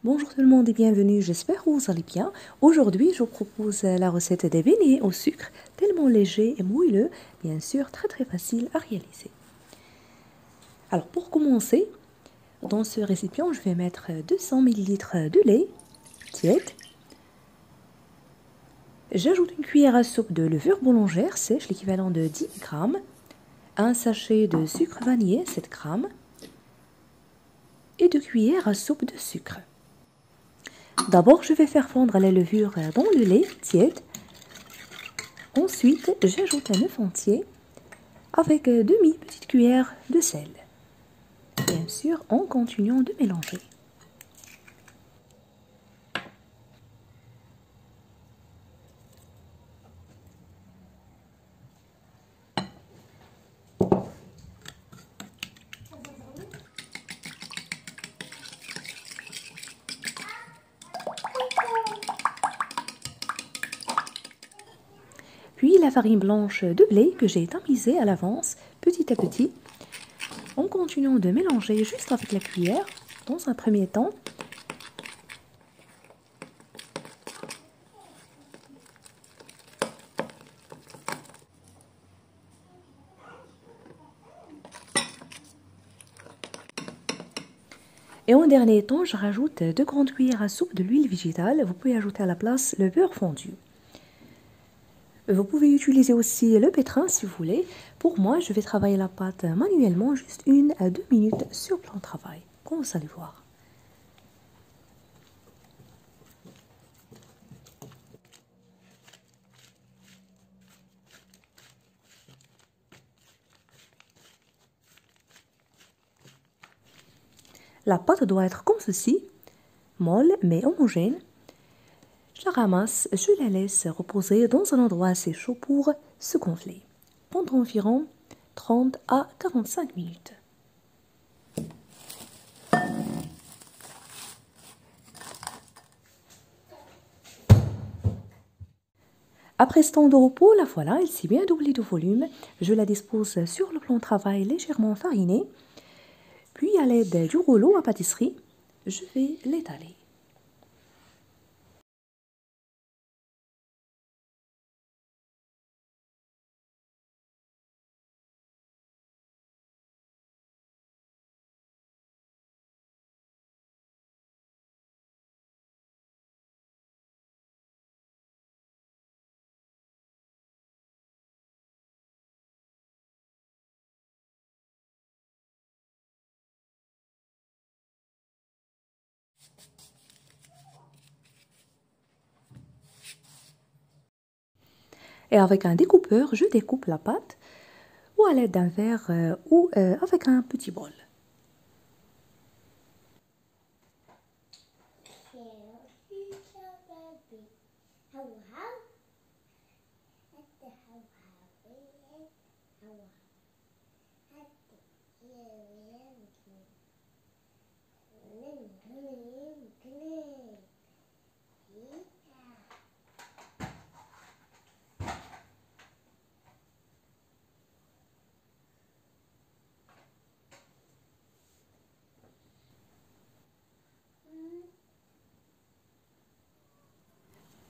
Bonjour tout le monde et bienvenue, j'espère que vous allez bien. Aujourd'hui, je vous propose la recette des beignets au sucre, tellement léger et moelleux, bien sûr très facile à réaliser. Alors pour commencer, dans ce récipient, je vais mettre 200 ml de lait tiède. J'ajoute une cuillère à soupe de levure boulangère sèche, l'équivalent de 10 g, un sachet de sucre vanillé, 7 g, et 2 cuillères à soupe de sucre. D'abord, je vais faire fondre la levure dans le lait tiède. Ensuite, j'ajoute un œuf entier avec demi-petite cuillère de sel. Bien sûr, en continuant de mélanger. Puis la farine blanche de blé que j'ai tamisée à l'avance, petit à petit, en continuant de mélanger juste avec la cuillère dans un premier temps. Et en dernier temps, je rajoute 2 grandes cuillères à soupe de l'huile végétale. Vous pouvez ajouter à la place le beurre fondu. Vous pouvez utiliser aussi le pétrin si vous voulez. Pour moi, je vais travailler la pâte manuellement, juste 1 à 2 minutes sur plan de travail, comme vous allez voir. La pâte doit être comme ceci, molle mais homogène. Je la ramasse, je la laisse reposer dans un endroit assez chaud pour se gonfler pendant environ 30 à 45 minutes. Après ce temps de repos, la voilà, elle s'est bien doublée de volume. Je la dispose sur le plan de travail légèrement fariné. Puis à l'aide du rouleau à pâtisserie, je vais l'étaler. Et avec un découpeur, je découpe la pâte ou à l'aide d'un verre ou avec un petit bol.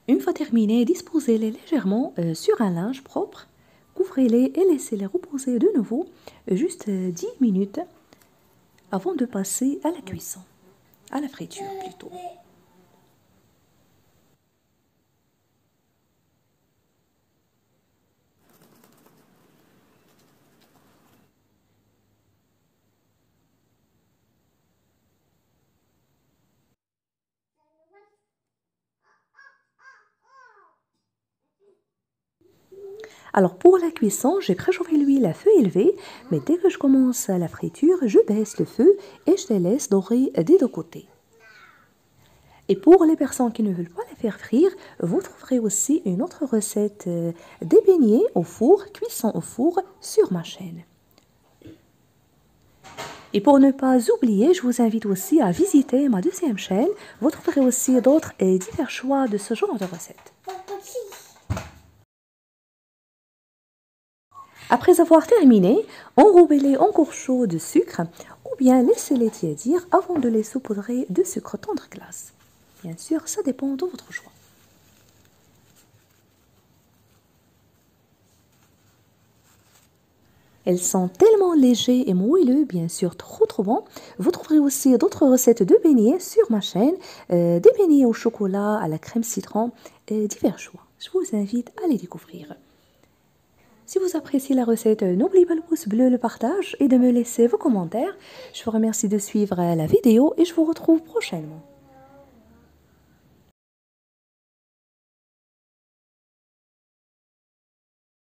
Une fois terminé, disposez-les légèrement sur un linge propre, couvrez-les et laissez-les reposer de nouveau juste 10 minutes avant de passer à la cuisson, à la friture plutôt. Alors pour la cuisson, j'ai préchauffé l'huile à feu élevé, mais dès que je commence la friture, je baisse le feu et je les laisse dorer des deux côtés. Et pour les personnes qui ne veulent pas les faire frire, vous trouverez aussi une autre recette des beignets au four, cuisson au four, sur ma chaîne. Et pour ne pas oublier, je vous invite aussi à visiter ma deuxième chaîne. Vous trouverez aussi d'autres et divers choix de ce genre de recettes. Après avoir terminé, enrobez-les en cours chaud de sucre ou bien laissez-les tiédir avant de les saupoudrer de sucre tendre glace. Bien sûr, ça dépend de votre choix. Elles sont tellement légers et moelleux, bien sûr, trop bons. Vous trouverez aussi d'autres recettes de beignets sur ma chaîne, des beignets au chocolat, à la crème citron, divers choix. Je vous invite à les découvrir. Si vous appréciez la recette, n'oubliez pas le pouce bleu, le partage et de me laisser vos commentaires. Je vous remercie de suivre la vidéo et je vous retrouve prochainement.